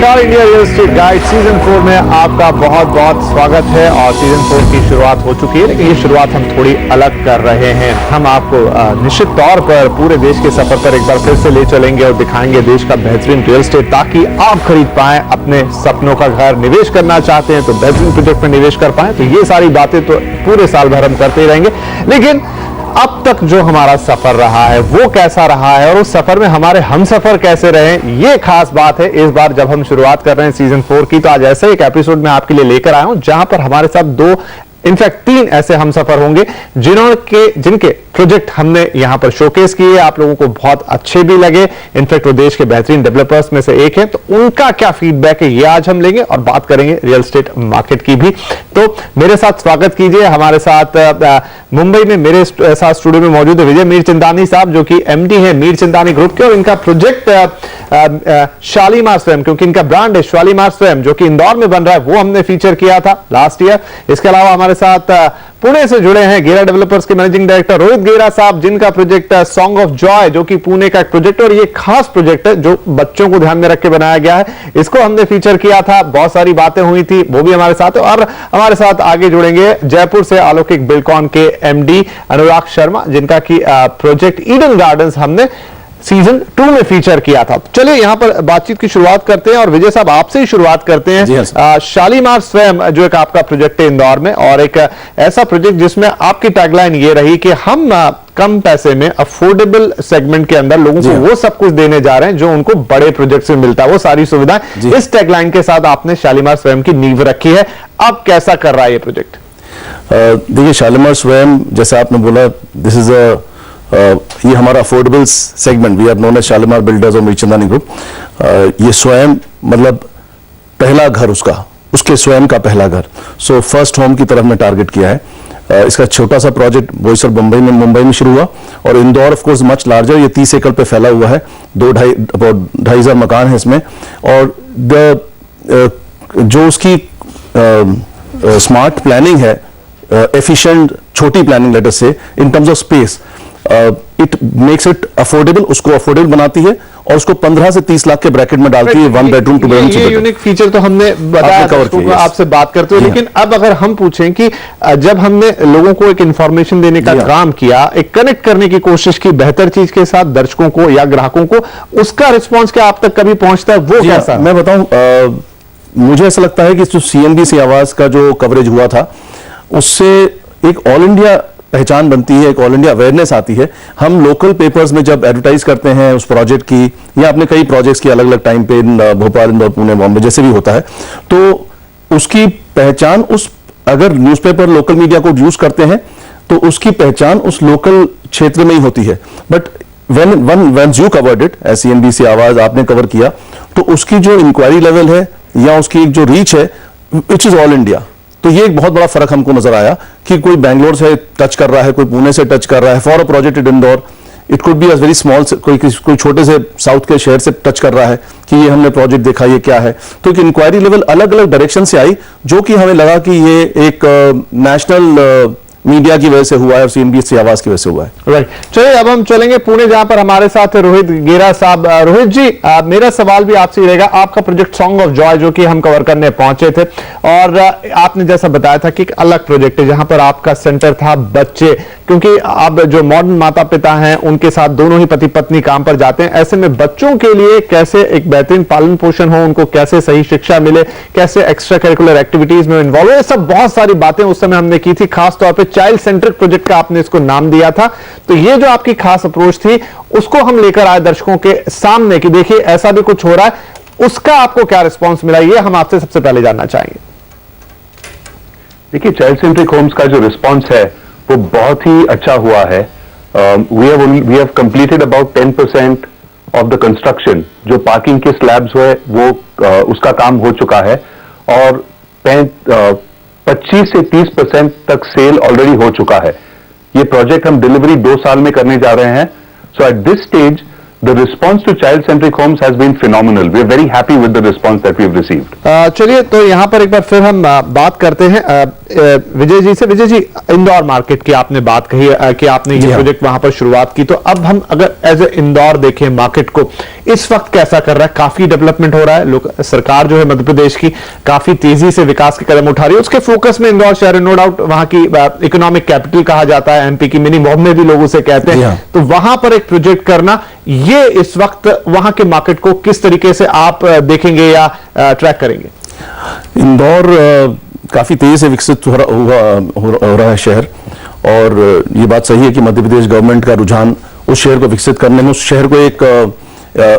नमस्कार, India real estate guide season 4 में आपका बहुत बहुत स्वागत है। और सीजन 4 की शुरुआत हो चुकी है, लेकिन ये शुरुआत हम थोड़ी अलग कर रहे हैं। हम आपको निश्चित तौर पर पूरे देश के सफर पर एक बार फिर से ले चलेंगे और दिखाएंगे देश का बेहतरीन रियल एस्टेट, ताकि आप खरीद पाएं अपने सपनों का घर। निवेश करना चाहते हैं तो बेहतरीन प्रोजेक्ट में निवेश कर पाएं। तो ये सारी बातें तो पूरे साल भर हम करते ही रहेंगे, लेकिन अब तक जो हमारा सफर रहा है वो कैसा रहा है और उस सफर में हमारे हम सफर कैसे रहे, ये खास बात है इस बार जब हम शुरुआत कर रहे हैं सीजन 4 की। तो आज ऐसे एक एपिसोड में आपके लिए लेकर आया हूं जहां पर हमारे साथ दो, इनफैक्ट 3 ऐसे हम सफर होंगे जिनके प्रोजेक्ट हमने यहां पर शोकेस किए, आप लोगों को बहुत अच्छे भी लगे। इनफैक्ट वो देश के बेहतरीन डेवलपर्स में से एक है, तो उनका क्या फीडबैक है ये आज हम लेंगे और बात करेंगे रियल एस्टेट मार्केट की भी। तो मेरे साथ स्वागत कीजिए, हमारे साथ मुंबई में मेरे साथ स्टूडियो में मौजूद है विजय मीरचंदानी साहब, जो कि एमडी है मीरचंदानी ग्रुप के, और इनका प्रोजेक्ट शालीमार स्वयं, क्योंकि इनका ब्रांड है शालीमार स्वयं, जो कि इंदौर में बन रहा है, वो हमने फीचर किया था लास्ट ईयर। इसके अलावा हमारे साथ पुणे से जुड़े हैं गेरा डेवलपर्स के मैनेजिंग डायरेक्टर रोहित गेरा साहब, जिनका प्रोजेक्ट सॉन्ग ऑफ जॉय, जो कि पुणे का एक प्रोजेक्ट है और ये खास प्रोजेक्ट है जो बच्चों को ध्यान में रख के बनाया गया है। इसको हमने फीचर किया था, बहुत सारी बातें हुई थी, वो भी हमारे साथ है। और हमारे साथ आगे जुड़ेंगे जयपुर से अलौकिक बिल्डकॉन के एमडी अनुराग शर्मा, जिनका की प्रोजेक्ट ईडन गार्डन्स हमने सीजन 2 में फीचर किया था। चलिए यहां पर बातचीत की शुरुआत करते हैं और विजय साहब आपसे ही शुरुआत करते हैं। शालीमार स्वयं जो एक आपका प्रोजेक्ट है इंदौर में, और एक ऐसा प्रोजेक्ट जिसमें आपकी टैगलाइन ये रही कि हम कम पैसे में अफोर्डेबल सेगमेंट के अंदर लोगों को वो सब कुछ देने जा रहे हैं जो उनको बड़े प्रोजेक्ट से मिलता है, वो सारी सुविधाएं। इस टैगलाइन के साथ आपने शालीमार स्वयं की नींव रखी है। अब कैसा कर रहा है ये प्रोजेक्ट? देखिए, शालीमार स्वयं जैसा आपने बोला, दिस इज ये हमारा affordable segment, we are known as Shalimar builders और मीरचंदानी ग्रुप। ये स्वयं मतलब पहला घर उसके स्वयं का पहला घर, सो फर्स्ट होम की तरफ में टारगेट किया है। इसका छोटा सा प्रोजेक्ट बोईसर मुंबई में शुरू हुआ, और Indore of course much larger, ये 30 एकड़ पे फैला हुआ है, 2,500 मकान है इसमें। और जो उसकी स्मार्ट प्लानिंग है, एफिशिएंट छोटी प्लानिंग लेटर से, in terms of space, it makes it affordable, उसको अफोर्डेबल बनाती है और उसको 15 से 30 लाख के ब्रैकेट में डालती है। 1 बेडरूम 2 बेडरूम। ये यूनिक फीचर तो हमने बताया आपसे बात करते हुए, लेकिन अब अगर हम पूछें कि जब हमने लोगों को एक इंफॉर्मेशन देने का काम किया, एक कनेक्ट करने की कोशिश की बेहतर चीज के साथ दर्शकों को या ग्राहकों को, उसका रिस्पॉन्स क्या आप तक कभी पहुंचता है, वो कैसा? मैं बताऊं, मुझे ऐसा लगता है कि जो CNBC आवाज का जो कवरेज हुआ था, उससे एक ऑल इंडिया पहचान बनती है, एक ऑल इंडिया अवेयरनेस आती है। हम लोकल पेपर्स में जब एडवर्टाइज करते हैं उस प्रोजेक्ट की, या अपने कई प्रोजेक्ट्स की अलग अलग टाइम पे, भोपाल, इंदौर, पुणे, बॉम्बे जैसे भी होता है, तो उसकी पहचान अगर न्यूज़पेपर लोकल मीडिया को यूज करते हैं तो उसकी पहचान उस लोकल क्षेत्र में ही होती है। But when you covered it, CNBC आवाज आपने कवर किया, तो उसकी जो इंक्वायरी लेवल है या उसकी एक जो रीच है, विच इज ऑल इंडिया। तो ये एक बहुत बड़ा फर्क हमको नजर आया कि कोई बैंगलोर से टच कर रहा है, कोई पुणे से टच कर रहा है for a project in Indore, it could be a very small, कोई छोटे से साउथ के शहर से टच कर रहा है कि ये हमने प्रोजेक्ट देखा, ये क्या है। तो एक इंक्वायरी लेवल अलग अलग डायरेक्शन से आई, जो कि हमें लगा कि ये एक नेशनल मीडिया की वजह से हुआ है और CNBC आवाज की वजह से हुआ है। राइट, चलिए अब हम चलेंगे पुणे, जहां पर हमारे साथ है रोहित गेरा साहब। रोहित जी, मेरा सवाल भी आपसे रहेगा, आपका प्रोजेक्ट सॉन्ग ऑफ जॉय जो कि हम कवर करने पहुंचे थे, और आपने जैसा बताया था कि एक अलग प्रोजेक्ट है जहां पर आपका सेंटर था बच्चे, क्योंकि आप जो मॉडर्न माता पिता हैं उनके साथ दोनों ही पति पत्नी काम पर जाते हैं। ऐसे में बच्चों के लिए कैसे एक बेहतरीन पालन पोषण हो, उनको कैसे सही शिक्षा मिले, कैसे एक्स्ट्रा करिकुलर एक्टिविटीज में इन्वॉल्व हो, ये सब बहुत सारी बातें उस समय हमने की थी। खासतौर पर चाइल्ड सेंट्रिक प्रोजेक्ट का आपने इसको नाम दिया था। तो ये जो आपकी खास अप्रोच थी, उसको हम लेकर आए दर्शकों के सामने कि देखिए ऐसा भी कुछ हो रहा है। उसका आपको क्या रिस्पॉन्स मिला, ये हम आपसे सबसे पहले जानना चाहेंगे। देखिए, चाइल्ड सेंट्रिक होम्स का जो रिस्पॉन्स है वो बहुत ही अच्छा हुआ है। We have completed about 10% of the construction. जो पार्किंग के स्लैब्स हुए वो उसका काम हो चुका है, और 25 से 30% तक सेल ऑलरेडी हो चुका है। ये प्रोजेक्ट हम डिलीवरी 2 साल में करने जा रहे हैं। So at this stage the response to child-centric homes has been phenomenal. We are very happy with the response that we have received. चलिए, तो यहाँ पर एक बार फिर हम बात करते हैं विजय जी से। विजय जी, इंदौर मार्केट की आपने बात कही कि आपने ये प्रोजेक्ट वहां पर शुरुआत की, तो अब हम अगर एज ए इंदौर देखें मार्केट को, इस वक्त कैसा कर रहा है? काफी डेवलपमेंट हो रहा है, सरकार जो है मध्य प्रदेश की काफी तेजी से विकास के कदम उठा रही है। उसके फोकस में इंदौर शहर है, नो डाउट वहां की इकोनॉमिक कैपिटल कहा जाता है, एमपी की मिनी बॉम्बे भी लोग उसे कहते हैं। तो वहां पर एक प्रोजेक्ट करना, ये इस वक्त वहां के मार्केट को किस तरीके से आप देखेंगे या ट्रैक करेंगे? इंदौर काफी तेजी से विकसित हो रहा है शहर, और ये बात सही है कि मध्य प्रदेश गवर्नमेंट का रुझान उस शहर को विकसित करने में, उस शहर को एक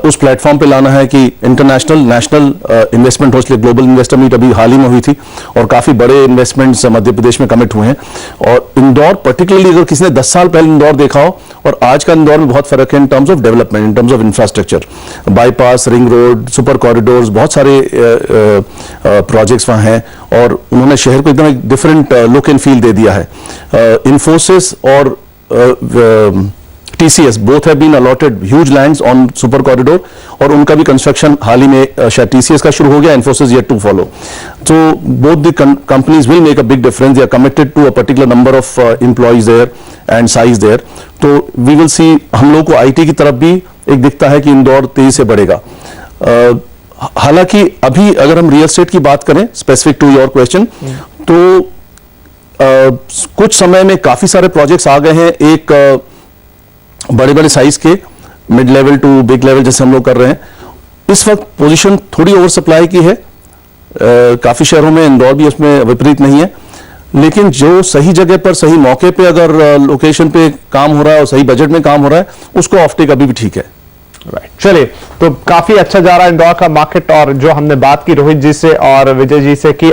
उस प्लेटफॉर्म पे लाना है कि इंटरनेशनल नेशनल इन्वेस्टमेंट हो। इसलिए ग्लोबल इन्वेस्टर मीट अभी हाल ही में हुई थी और काफी बड़े इन्वेस्टमेंट्स मध्य प्रदेश में कमिट हुए हैं। और इंदौर पर्टिकुलरली, अगर किसी ने 10 साल पहले इंदौर देखा हो और आज का इंदौर में बहुत फर्क है in terms of development, in terms of infrastructure, bypass, ring road, super corridors, बहुत सारे प्रोजेक्ट्स वहां हैं और उन्होंने शहर को एकदम एक डिफरेंट लुक एंड फील दे दिया है। इन्फोसिस और TCS both have been allotted huge lands on super corridor और उनका भी कंस्ट्रक्शन हाल ही में शायद TCS का शुरू हो गया, Infosys yet to follow. So both the companies will make a big difference. They are committed to a particular number of employees there and size there. तो we will see, हम लोग को IT की तरफ भी एक दिखता है कि इंदौर तेजी से बढ़ेगा। हालांकि अभी अगर हम रियल एस्टेट की बात करें, स्पेसिफिक टू योर क्वेश्चन, तो कुछ समय में काफी सारे प्रोजेक्ट्स आ गए हैं, एक बड़े बड़े साइज के, mid level to big level जैसे हम लोग कर रहे हैं। इस वक्त पोजीशन थोड़ी ओवर सप्लाई की है काफी शहरों में, इंदौर भी उसमें विपरीत नहीं है, लेकिन जो सही जगह पर सही मौके पे अगर लोकेशन पे काम हो रहा है और सही बजट में काम हो रहा है, उसको ऑफटेक अभी भी ठीक है। राइट, चलिए, तो काफी अच्छा जा रहा है इंदौर का मार्केट। और जो हमने बात की रोहित जी से और विजय जी से कि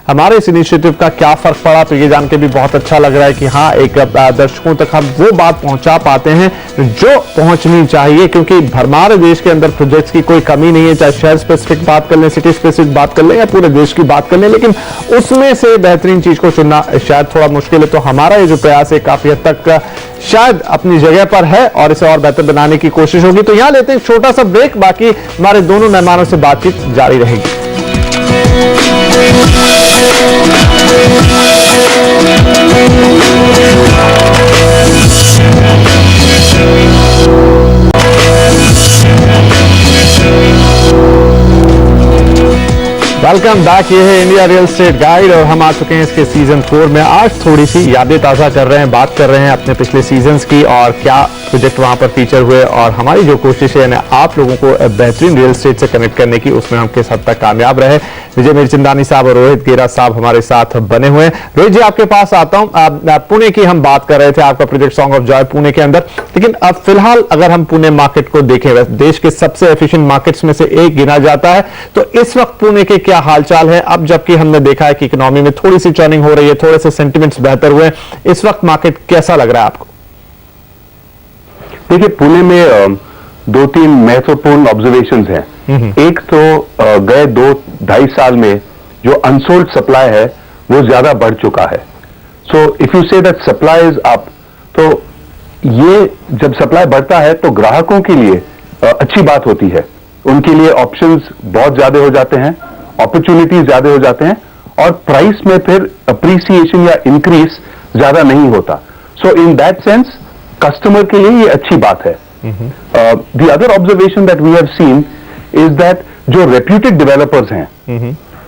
हमारे इस इनिशिएटिव का क्या फर्क पड़ा, तो ये जान के भी बहुत अच्छा लग रहा है कि हाँ, एक दर्शकों तक हम वो बात पहुंचा पाते हैं जो पहुंचनी चाहिए, क्योंकि हमारे देश के अंदर प्रोजेक्ट्स की कोई कमी नहीं है, चाहे शहर स्पेसिफिक बात कर लें, सिटी स्पेसिफिक बात कर लें या पूरे देश की बात कर लें, लेकिन उसमें से बेहतरीन चीज को चुनना शायद थोड़ा मुश्किल है। तो हमारा ये जो प्रयास है काफी हद तक शायद अपनी जगह पर है और इसे और बेहतर बनाने की कोशिश होगी। तो यहां लेते हैं छोटा सा ब्रेक, बाकी हमारे दोनों मेहमानों से बातचीत जारी रहेगी। वेलकम बैक, ये है इंडिया रियल एस्टेट गाइड और हम आ चुके हैं इसके सीजन 4 में। आज थोड़ी सी यादें ताज़ा कर रहे हैं, बात कर रहे हैं अपने पिछले सीजन्स की और क्या प्रोजेक्ट वहां पर फीचर हुए, और हमारी जो कोशिश है आप लोगों को बेहतरीन रियल एस्टेट से कनेक्ट करने की, उसमें हम किस हद तक कामयाब रहे। विजय मिर्चंदानी साहब और रोहित गेरा साहब हमारे साथ बने हुए हैं। रोहित जी, आपके पास आता हूं। पुणे की हम बात कर रहे थे, आपका project song of Joy Pune के अंदर, लेकिन अब फिलहाल अगर हम पुणे मार्केट को देखें, देश के सबसे एफिशिएंट मार्केट्स में से एक गिना जाता है, तो इस वक्त पुणे के क्या हालचाल है? अब जबकि हमने देखा है कि इकोनॉमी में थोड़ी सी टर्निंग हो रही है, थोड़े से सेंटिमेंट्स बेहतर हुए, इस वक्त मार्केट कैसा लग रहा है आपको? देखिए, पुणे में 2-3 महत्वपूर्ण ऑब्जर्वेशंस हैं। एक तो गए 2-2.5 साल में जो अनसोल्ड सप्लाई है वो ज्यादा बढ़ चुका है। So if you say that supply is up, तो ये जब सप्लाई बढ़ता है तो ग्राहकों के लिए अच्छी बात होती है, उनके लिए ऑप्शंस बहुत ज्यादा हो जाते हैं, अपॉर्चुनिटीज ज्यादा हो जाते हैं और प्राइस में फिर अप्रिसिएशन या इंक्रीज ज्यादा नहीं होता। So in that sense customer के लिए ये अच्छी बात है। The other observation that we have seen is that जो रेप्यूटेड डेवलपर्स हैं,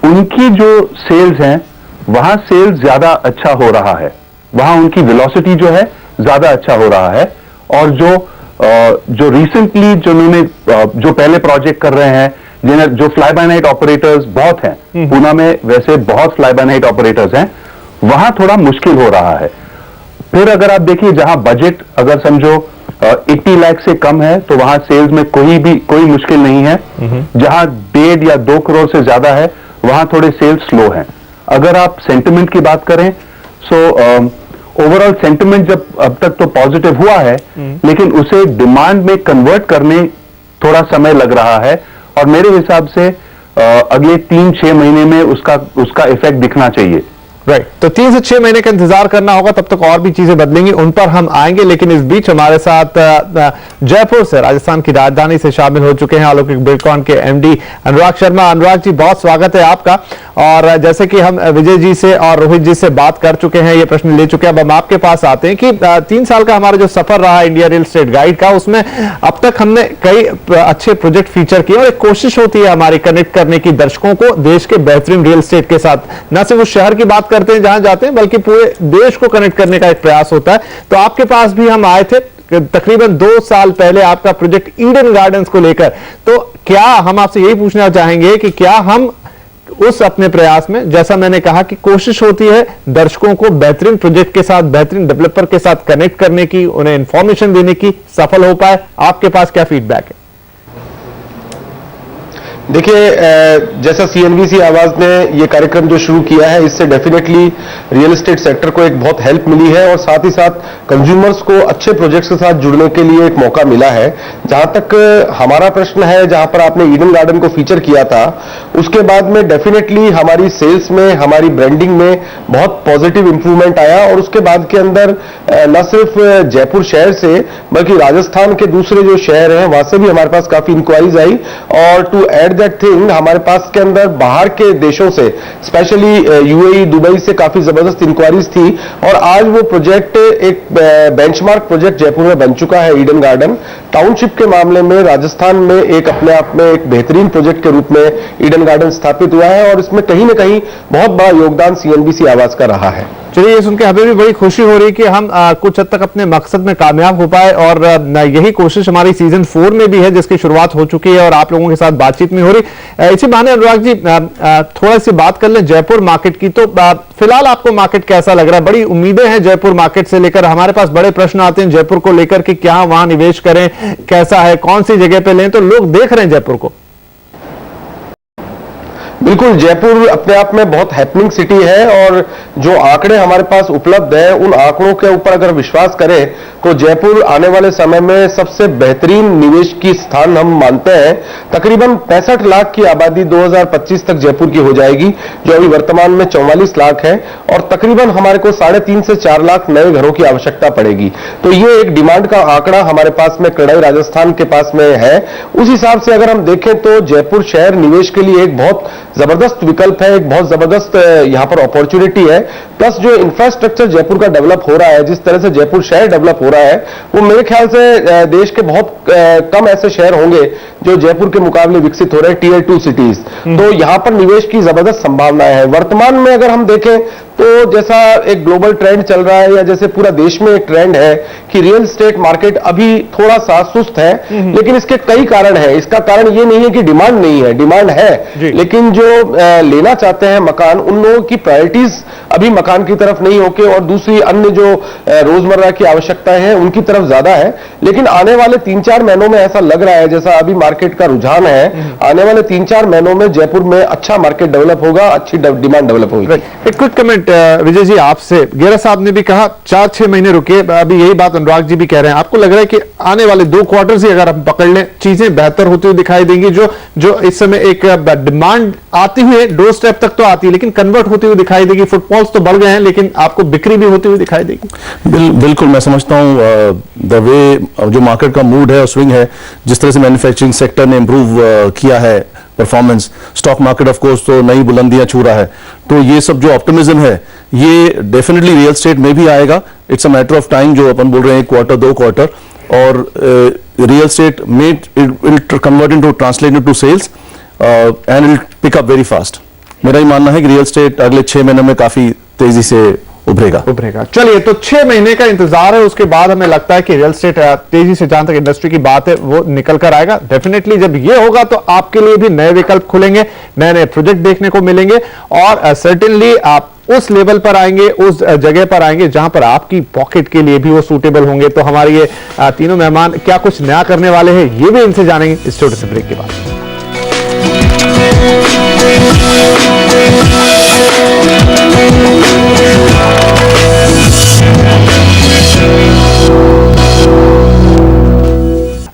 उनकी जो सेल्स हैं वहां सेल्स ज्यादा अच्छा हो रहा है, वहां उनकी वेलोसिटी जो है ज्यादा अच्छा हो रहा है। और जो रिसेंटली जो पहले प्रोजेक्ट कर रहे हैं, जिन्हें जो फ्लाई बाय नाइट ऑपरेटर्स बहुत हैं, पुणे में वैसे बहुत फ्लाई बाय नाइट ऑपरेटर्स हैं, वहां थोड़ा मुश्किल हो रहा है। फिर अगर आप देखिए, जहां बजट अगर समझो 80 लाख से कम है, तो वहां सेल्स में कोई मुश्किल नहीं है। जहां 1.5 या 2 करोड़ से ज्यादा है, वहां थोड़े सेल्स स्लो हैं। अगर आप सेंटिमेंट की बात करें, सो ओवरऑल सेंटिमेंट जब अब तक तो पॉजिटिव हुआ है, लेकिन उसे डिमांड में कन्वर्ट करने थोड़ा समय लग रहा है और मेरे हिसाब से अगले 3-6 महीने में उसका इफेक्ट दिखना चाहिए। राइट, तो 3 से 6 महीने का इंतजार करना होगा, तब तक और भी चीजें बदलेंगी, उन पर हम आएंगे। लेकिन इस बीच हमारे साथ जयपुर से, राजस्थान की राजधानी से शामिल हो चुके हैं अलौकिक बिल्डकॉन के एमडी अनुराग शर्मा। अनुराग जी, बहुत स्वागत है आपका। और जैसे कि हम विजय जी से और रोहित जी से बात कर चुके हैं, ये प्रश्न ले चुके हैं, अब हम आपके पास आते हैं कि 3 साल का हमारा जो सफर रहा इंडिया रियल एस्टेट गाइड का, उसमें अब तक हमने कई अच्छे प्रोजेक्ट फीचर किए और एक कोशिश होती है हमारी कनेक्ट करने की दर्शकों को देश के बेहतरीन रियल एस्टेट के साथ। न सिर्फ उस शहर की बात करते हैं जहां जाते हैं, बल्कि पूरे देश को कनेक्ट करने का एक प्रयास होता है। तो आपके पास भी हम आए थे तकरीबन 2 साल पहले आपका प्रोजेक्ट ईडन गार्डन्स को लेकर। तो क्या हम आपसे यही पूछना चाहेंगे कि क्या हम उस अपने प्रयास में, जैसा मैंने कहा कि कोशिश होती है दर्शकों को बेहतरीन प्रोजेक्ट के साथ, बेहतरीन डेवलपर के साथ कनेक्ट करने की, उन्हें इंफॉर्मेशन देने की, सफल हो पाए? आपके पास क्या फीडबैक है? देखिए, जैसा सीएनबीसी आवाज ने ये कार्यक्रम जो शुरू किया है, इससे डेफिनेटली रियल एस्टेट सेक्टर को एक बहुत हेल्प मिली है और साथ ही साथ कंज्यूमर्स को अच्छे प्रोजेक्ट्स के साथ जुड़ने के लिए एक मौका मिला है। जहां तक हमारा प्रश्न है, जहां पर आपने ईडन गार्डन को फीचर किया था, उसके बाद में डेफिनेटली हमारी सेल्स में, हमारी ब्रांडिंग में बहुत पॉजिटिव इंप्रूवमेंट आया और उसके बाद के अंदर न सिर्फ जयपुर शहर से बल्कि राजस्थान के दूसरे जो शहर हैं वहां से भी हमारे पास काफी इंक्वायरीज आई। और टू एड दैट थिंग, हमारे पास के अंदर बाहर के देशों से, स्पेशली यूएई, दुबई से काफी जबरदस्त इंक्वायरीज थी और आज वो प्रोजेक्ट एक बेंचमार्क प्रोजेक्ट जयपुर में बन चुका है। ईडन गार्डन टाउनशिप के मामले में राजस्थान में एक अपने आप में एक बेहतरीन प्रोजेक्ट के रूप में ईडन गार्डन स्थापित हुआ है और इसमें कहीं ना कहीं बहुत बड़ा योगदान सीएनबीसी आवाज का रहा है। चलिए, ये सुन के हमें भी बड़ी खुशी हो रही है कि हम कुछ हद तक अपने मकसद में कामयाब हो पाए और यही कोशिश हमारी सीजन 4 में भी है, जिसकी शुरुआत हो चुकी है और आप लोगों के साथ बातचीत में हो रही। इसी बहाने अनुराग जी थोड़ा सी बात कर लें जयपुर मार्केट की। तो फिलहाल आपको मार्केट कैसा लग रहा है? बड़ी उम्मीदें हैं जयपुर मार्केट से लेकर, हमारे पास बड़े प्रश्न आते हैं जयपुर को लेकर कि क्या वहां निवेश करें, कैसा है, कौन सी जगह पे लें, तो लोग देख रहे हैं जयपुर को। बिल्कुल, जयपुर अपने आप में बहुत हैपनिंग सिटी है और जो आंकड़े हमारे पास उपलब्ध है, उन आंकड़ों के ऊपर अगर विश्वास करें तो जयपुर आने वाले समय में सबसे बेहतरीन निवेश की स्थान हम मानते हैं। तकरीबन 65 लाख की आबादी 2025 तक जयपुर की हो जाएगी, जो अभी वर्तमान में 44 लाख है और तकरीबन हमारे को 3.5 से 4 लाख नए घरों की आवश्यकता पड़ेगी। तो ये एक डिमांड का आंकड़ा हमारे पास में कड़ाई राजस्थान के पास में है। उस हिसाब से अगर हम देखें तो जयपुर शहर निवेश के लिए एक बहुत जबरदस्त विकल्प है, एक बहुत जबरदस्त यहां पर अपॉर्चुनिटी है। प्लस जो इंफ्रास्ट्रक्चर जयपुर का डेवलप हो रहा है, जिस तरह से जयपुर शहर डेवलप हो रहा है, वो मेरे ख्याल से देश के बहुत कम ऐसे शहर होंगे जो जयपुर के मुकाबले विकसित हो रहे हैं, टियर 2 सिटीज। तो यहां पर निवेश की जबरदस्त संभावनाएं है। वर्तमान में अगर हम देखें तो जैसा एक ग्लोबल ट्रेंड चल रहा है या जैसे पूरा देश में एक ट्रेंड है कि रियल एस्टेट मार्केट अभी थोड़ा सा सुस्त है, लेकिन इसके कई कारण हैं। इसका कारण ये नहीं है कि डिमांड नहीं है, डिमांड है, लेकिन जो लेना चाहते हैं मकान, उन लोगों की प्रायोरिटीज अभी मकान की तरफ नहीं होके और दूसरी अन्य जो रोजमर्रा की आवश्यकताएं हैं उनकी तरफ ज्यादा है। लेकिन आने वाले 3-4 महीनों में ऐसा लग रहा है, जैसा अभी मार्केट का रुझान है, आने वाले 3-4 महीनों में जयपुर में अच्छा मार्केट डेवलप होगा, अच्छी डिमांड डेवलप होगी। एक क्विक कमेंट विजय जी आपसे। गेरा साहब ने भी कहा 4-6 महीने रुके, अभी यही बात अनुराग जी भी कह रहे हैं। आपको लग रहा है कि आने वाले 2 क्वार्टर्स ही अगर हम पकड़ लें, चीजें बेहतर होती हुई दिखाई देंगी? जो इस समय एक डिमांड आती हुई है, डोर स्टेप तक तो आती है, लेकिन कन्वर्ट होती हुई दिखाई देगी। फुटफॉल्स तो बढ़ गए हैं, लेकिन आपको बिक्री भी होती हुई दिखाई देगी। बिल्कुल, मैं समझता हूं द वे जो मार्केट का मूड है और स्विंग है, जिस तरह से मैन्युफैक्चरिंग सेक्टर ने इंप्रूव किया है performance, stock market of course तो नई बुलंदियां छू रहा है। तो ये सब जो ऑप्टिमिज्म है, ये डेफिनेटली रियल एस्टेट में भी आएगा। It's a matter of time, जो अपन बोल रहे हैं 1 क्वार्टर 2 क्वार्टर, और रियल एस्टेट में it convert into translate into sales and it pick up very fast. मेरा ही मानना है कि रियल एस्टेट अगले 6 महीनों में काफी तेजी से उभरेगा। चलिए, तो 6 महीने का इंतजार है, उसके बाद हमें लगता है कि रियल एस्टेट तेजी से, जहां तक इंडस्ट्री की बात है, वो निकल कर आएगा। डेफिनेटली जब ये होगा तो आपके लिए भी नए विकल्प खुलेंगे, नए नए प्रोजेक्ट देखने को मिलेंगे और सर्टेनली आप उस लेवल पर आएंगे, उस जगह पर आएंगे जहां पर आपकी पॉकेट के लिए भी वो सूटेबल होंगे। तो हमारे ये तीनों मेहमान क्या कुछ नया करने वाले हैं, ये भी इनसे जानेंगे इस छोटे से ब्रेक के बाद।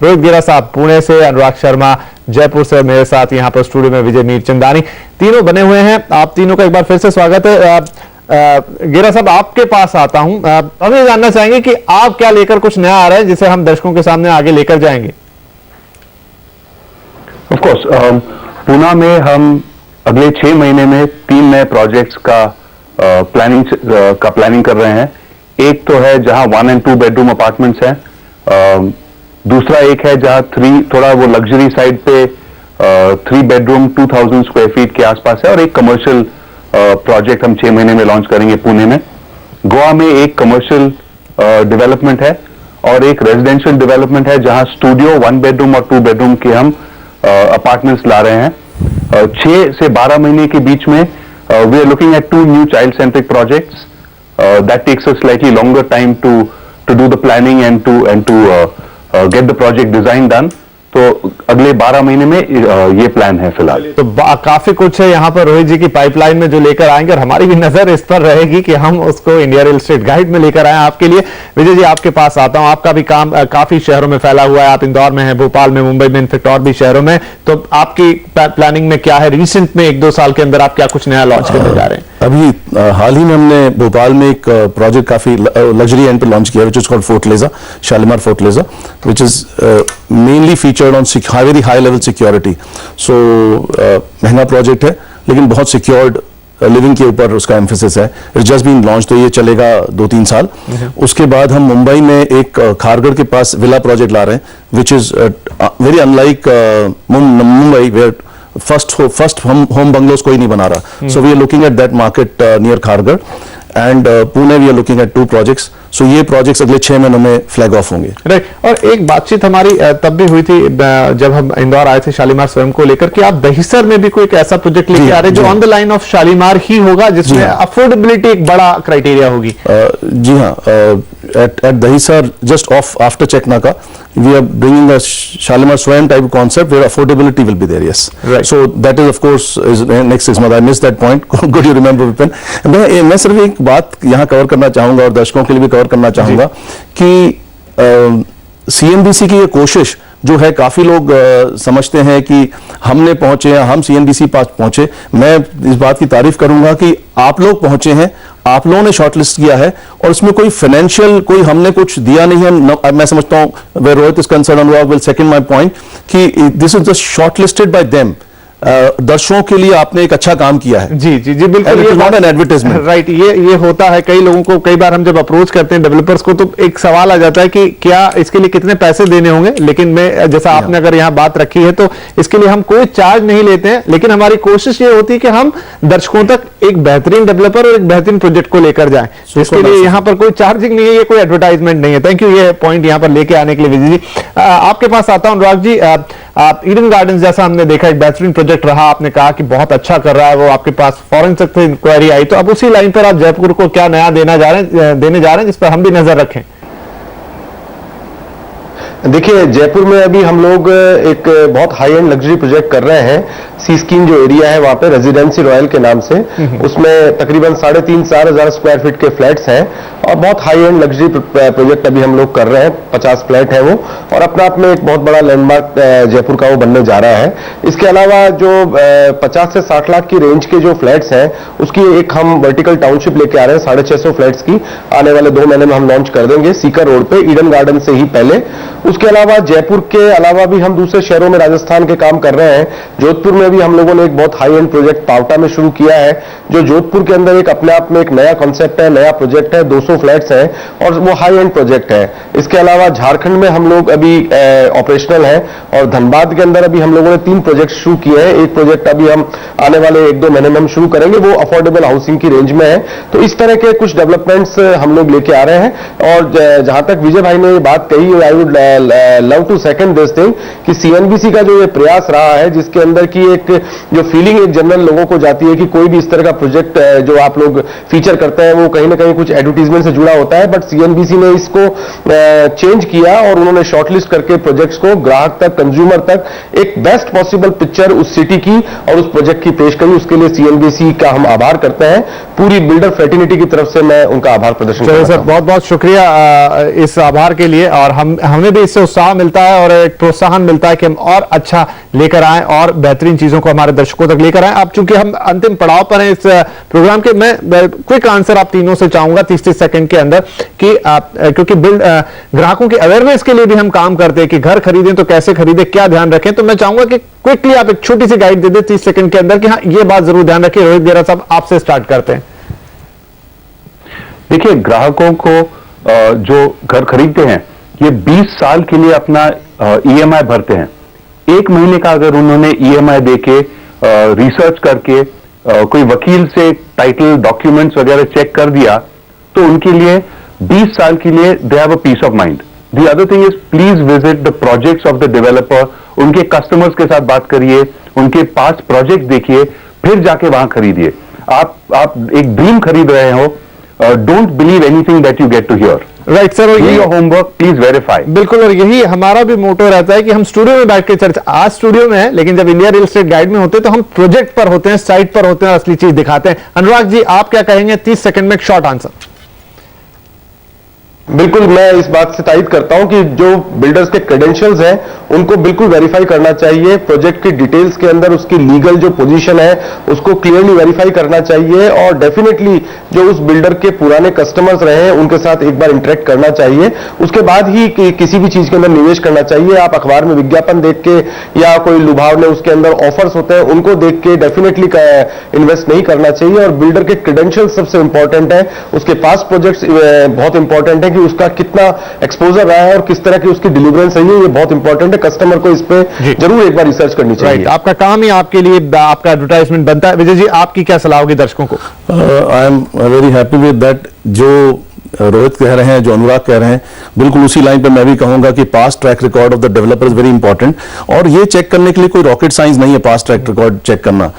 रोहित गेरा साहब पुणे से, अनुराग शर्मा जयपुर से, मेरे साथ यहां पर स्टूडियो में विजय मीरचंदानी, तीनों बने हुए हैं। आप तीनों का एक बार फिर से स्वागत है। गेरा साहब आपके पास आता हूं, हम ये जानना चाहेंगे कि आप क्या लेकर कुछ नया आ रहा है जिसे हम दर्शकों के सामने आगे लेकर जाएंगे। ऑफ कोर्स पूना में हम अगले 6 महीने में 3 नए प्रोजेक्ट्स का प्लानिंग कर रहे हैं। एक तो है जहां 1 and 2 बेडरूम अपार्टमेंट्स हैं, दूसरा एक है जहां 3 थोड़ा वो लग्जरी साइड पे 3 बेडरूम 2000 स्क्वायर फीट के आसपास है, और एक कमर्शियल प्रोजेक्ट हम 6 महीने में लॉन्च करेंगे पुणे में। गोवा में एक कमर्शियल डेवलपमेंट है और एक रेजिडेंशियल डेवलपमेंट है जहां स्टूडियो 1 बेडरूम और 2 बेडरूम के हम अपार्टमेंट्स ला रहे हैं। 6 से 12 महीने के बीच में we are looking at 2 new child centric projects that takes a slightly longer time to do the planning and to get the project design done. तो अगले 12 महीने में ये प्लान है फिलहाल। तो काफी कुछ है यहाँ पर रोहित जी की पाइपलाइन में जो लेकर आएंगे, और हमारी भी नजर इस पर रहेगी कि हम उसको इंडिया रियल एस्टेट गाइड में लेकर आए आपके लिए। विजय जी आपके पास आता हूँ, आपका भी काम काफी शहरों में फैला हुआ है, आप इंदौर में हैं, भोपाल में, मुंबई में, इनफेक्ट और भी शहरों में, तो आपकी प्लानिंग में क्या है? रिसेंट में 1-2 साल के अंदर आप क्या कुछ नया लॉन्च करने जा रहे हैं? अभी हाल ही में हमने भोपाल में एक प्रोजेक्ट काफी लग्जरी एंड पे लॉन्च किया, which is called Fortaleza, Shalimar Fortaleza, which is mainly featured on very high level security. So महंगा प्रोजेक्ट है लेकिन बहुत सिक्योर्ड लिविंग के ऊपर उसका एम्फेसिस है। इट जस्ट बीन लॉन्च, तो ये चलेगा 2-3 साल। उसके बाद हम मुंबई में एक खारगढ़ के पास विला प्रोजेक्ट ला रहे हैं, which is very unlike Mumbai, where first home bungalows कोई नहीं बना रहा। So we are looking at that market near Kharghar, and Pune we are looking at 2 projects. So ये प्रोजेक्ट्स अगले 6 महीनों में फ्लैग ऑफ होंगे। राइट, और एक बातचीत हमारी तब भी हुई थी जब हम इंदौर आए थे शालीमार स्वयं को लेकर, कि आप दहिसर में भी कोई एक ऐसा प्रोजेक्ट लेके आ रहे हैं जो on the line of Shalimar ही होगा, जिसमें अफोर्डेबिलिटी एक बड़ा क्राइटेरिया होगी। जी हाँ, at Dahisar just off after Checknaka we are bringing a Shalimar Swayam type of concept where affordability will be there. Yes, right. So that is of course is next 6 months. I missed that point. Good you remember, Vipin. मैं सिर्फ एक बात यहाँ cover करना चाहूंगा और दर्शकों के लिए भी कवर करना चाहूंगा कि CNBC की ये कोशिश जो है, काफी लोग समझते हैं कि हमने पहुंचे हैं, हम CNBC पास पहुंचे। मैं इस बात की तारीफ करूंगा कि आप लोग पहुंचे हैं, आप लोगों ने शॉर्टलिस्ट किया है, और इसमें कोई फाइनेंशियल कोई हमने कुछ दिया नहीं है। मैं समझता हूं where Rohit is concern Anurag will second my point कि this is just shortlisted by them. दर्शकों के लिए आपने एक अच्छा काम किया है। जी जी जी बिल्कुल, ये नॉट एन एडवर्टाइजमेंट। राइट, ये होता है कई लोगों को, कई बार हम जब अप्रोच करते हैं डेवलपर्स को, तो एक सवाल आ जाता है कि क्या इसके लिए कितने पैसे देने होंगे। लेकिन मैं जैसा आपने अगर यहाँ बात रखी है, तो इसके लिए हम कोई चार्ज नहीं लेते हैं, लेकिन हमारी कोशिश ये होती है कि हम दर्शकों तक एक बेहतरीन डेवलपर और एक बेहतरीन प्रोजेक्ट को लेकर जाएं। इसके लिए यहाँ पर कोई चार्जिंग नहीं है, ये कोई एडवर्टाइजमेंट नहीं है। थैंक यू ये पॉइंट यहाँ पर लेके आने के लिए विजय जी। आपके पास आता हूं अनुराग जी, आप ईडन गार्डन्स जैसा हमने देखा एक बेहतरीन प्रोजेक्ट रहा, आपने कहा कि बहुत अच्छा कर रहा है वो, आपके पास फॉरेन से इंक्वायरी आई, तो अब उसी लाइन पर आप जयपुर को क्या नया देने जा रहे हैं जिस पर हम भी नजर रखें? देखिए, जयपुर में अभी हम लोग एक बहुत हाई एंड लग्जरी प्रोजेक्ट कर रहे हैं। सी स्कीम जो एरिया है वहां पे रेजिडेंसी रॉयल के नाम से, उसमें तकरीबन 3,500-4,000 हजार स्क्वायर फीट के फ्लैट्स हैं, और बहुत हाई एंड लग्जरी प्रोजेक्ट अभी हम लोग कर रहे हैं। 50 फ्लैट है वो, और अपने आप में एक बहुत बड़ा लैंडमार्क जयपुर का वो बनने जा रहा है। इसके अलावा जो 50 से 60 लाख की रेंज के जो फ्लैट्स हैं, उसकी एक हम वर्टिकल टाउनशिप लेके आ रहे हैं 650 फ्लैट्स की, आने वाले 2 महीने में हम लॉन्च कर देंगे सीकर रोड पे, ईडन गार्डन से ही पहले। उसके अलावा जयपुर के अलावा भी हम दूसरे शहरों में राजस्थान के काम कर रहे हैं। जोधपुर में भी हम लोगों ने एक बहुत हाई एंड प्रोजेक्ट पावटा में शुरू किया है, जो जोधपुर के अंदर एक अपने आप में एक नया कॉन्सेप्ट है, नया प्रोजेक्ट है, 200 फ्लैट्स हैं, और वो हाई एंड प्रोजेक्ट है। इसके अलावा झारखंड में हम लोग अभी ऑपरेशनल है, और धनबाद के अंदर अभी हम लोगों ने 3 प्रोजेक्ट शुरू किए हैं। एक प्रोजेक्ट अभी हम आने वाले 1-2 महीने में हम शुरू करेंगे, वो अफोर्डेबल हाउसिंग की रेंज में है। तो इस तरह के कुछ डेवलपमेंट्स हम लोग लेके आ रहे हैं। और जहां तक विजय भाई ने ये बात कही, I would love to second this thing कि CNBC का जो ये प्रयास रहा है, जिसके अंदर की एक जो फीलिंग एक जनरल लोगों को जाती है कि कोई भी इस तरह का प्रोजेक्ट जो आप लोग फीचर करते हैं वो कहीं ना कहीं कुछ एडवर्टीजमेंट से जुड़ा होता है, बट CNBC ने इसको चेंज किया, और उन्होंने शॉर्टलिस्ट करके प्रोजेक्ट्स को ग्राहक तक, कंज्यूमर तक एक बेस्ट पॉसिबल पिक्चर उस सिटी की और उस प्रोजेक्ट की पेश करी। उसके लिए CNBC का हम आभार करते हैं। पूरी बिल्डर फ्रेटर्निटी की तरफ से मैं उनका आभार प्रदर्शन करता हूं। सर बहुत बहुत शुक्रिया इस आभार के लिए, और हमें भी इससे उत्साह मिलता है और एक प्रोत्साहन मिलता है कि हम और अच्छा लेकर आए और बेहतरीन चीज चीजों को हमारे दर्शकों तक लेकर आए। अब चूंकि हम अंतिम पड़ाव पर हैं इस प्रोग्राम के, मैं क्विक आंसर आप तीनों से चाहूंगा 30 सेकंड के अंदर कि क्योंकि ग्राहकों की अवेयरनेस के लिए भी हम काम करते हैं कि घर खरीदें तो कैसे खरीदें, क्या ध्यान रखें, तो मैं चाहूंगा कि क्विकली आप एक छोटी सी गाइड दे दें 30 सेकंड के अंदर कि हाँ ये बात जरूर ध्यान रखिए। रोहित गेरा साहब आपसे स्टार्ट करते हैं। देखिए, ग्राहकों को जो घर खरीदते हैं ये 20 साल के लिए अपना ईएमआई भरते हैं। एक महीने का अगर उन्होंने ईएमआई देके रिसर्च करके कोई वकील से टाइटल डॉक्यूमेंट्स वगैरह चेक कर दिया तो उनके लिए 20 साल के लिए they have a peace of mind. The other thing is please visit the projects of the developer, उनके कस्टमर्स के साथ बात करिए, उनके पास प्रोजेक्ट देखिए, फिर जाके वहां खरीदिए। आप एक ड्रीम खरीद रहे हो, don't believe anything that you get to hear. Right sir, और योर होमवर्क, प्लीज वेरीफाई। बिल्कुल, और यही हमारा भी मोटो रहता है कि हम स्टूडियो में बैठ के चर्चा, आज स्टूडियो में है लेकिन जब इंडिया रियल एस्टेट गाइड में होते हैं तो हम प्रोजेक्ट पर होते हैं, साइट पर होते हैं, असली चीज दिखाते हैं। अनुराग जी आप क्या कहेंगे 30 सेकंड में एक शॉर्ट आंसर। बिल्कुल, मैं इस बात से तायद करता हूं कि जो बिल्डर्स के क्रेडेंशियल्स हैं उनको बिल्कुल वेरीफाई करना चाहिए। प्रोजेक्ट की डिटेल्स के अंदर उसकी लीगल जो पोजीशन है उसको क्लियरली वेरीफाई करना चाहिए, और डेफिनेटली जो उस बिल्डर के पुराने कस्टमर्स रहे हैं उनके साथ एक बार इंटरेक्ट करना चाहिए। उसके बाद ही किसी भी चीज के अंदर निवेश करना चाहिए। आप अखबार में विज्ञापन देख के या कोई लुभावने उसके अंदर ऑफर्स होते हैं उनको देख के डेफिनेटली इन्वेस्ट नहीं करना चाहिए। और बिल्डर के क्रेडेंशियल सबसे इंपॉर्टेंट है, उसके पास प्रोजेक्ट्स बहुत इंपॉर्टेंट है कि उसका कितना एक्सपोजर रहा है और किस तरह की उसकी डिलीवरेंस रही है, ये बहुत इंपॉर्टेंट है। कस्टमर को इस पे जरूर एक बार रिसर्च करनी चाहिए। आपका काम ही आपके लिए आपका एडवर्टाइजमेंट बनता है। विजय जी आपकी क्या सलाह होगी दर्शकों को? I am very happy with that. जो रोहित कह रहे हैं, जो अनुराग कह रहे हैं, बिल्कुल उसी लाइन पे मैं भी कहूंगा कि past track record of the developer is very important. और ये चेक करने के लिए कोई रॉकेट साइंस नहीं है, पास्ट ट्रैक रिकॉर्ड चेक करना,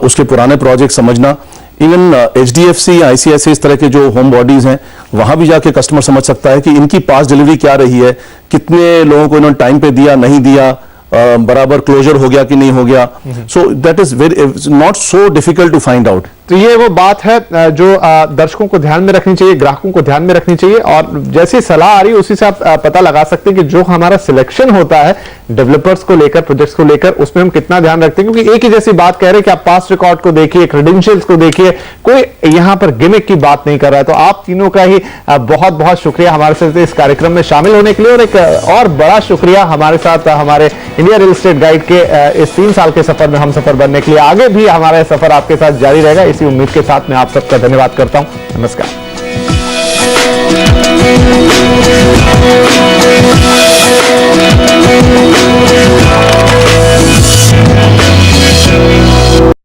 उसके पुराने प्रोजेक्ट समझना। इवन HDFC, ICICI इस तरह के जो होम बॉडीज हैं वहां भी जाके कस्टमर समझ सकता है कि इनकी पास डिलीवरी क्या रही है, कितने लोगों को इन्होंने टाइम पे दिया, नहीं दिया, बराबर क्लोजर हो गया कि नहीं हो गया। So that is very not so difficult to find out. तो ये वो बात है जो दर्शकों को ध्यान में रखनी चाहिए, ग्राहकों को ध्यान में रखनी चाहिए, और जैसी सलाह आ रही है उसी से आप पता लगा सकते हैं कि जो हमारा सिलेक्शन होता है डेवलपर्स को लेकर, प्रोजेक्ट्स को लेकर, उसमें हम कितना ध्यान रखते हैं। क्योंकि एक ही जैसी बात कह रहे हैं कि आप पास्ट रिकॉर्ड को देखिए, क्रेडेंशियल्स को देखिए, कोई यहां पर गिमिक की बात नहीं कर रहा है। तो आप तीनों का ही बहुत बहुत शुक्रिया हमारे साथ इस कार्यक्रम में शामिल होने के लिए, और एक और बड़ा शुक्रिया हमारे साथ हमारे इंडिया रियल एस्टेट गाइड के इस 3 साल के सफर में हम सफर बनने के लिए। आगे भी हमारा सफर आपके साथ जारी रहेगा, इसी उम्मीद के साथ मैं आप सबका धन्यवाद करता हूं। नमस्कार।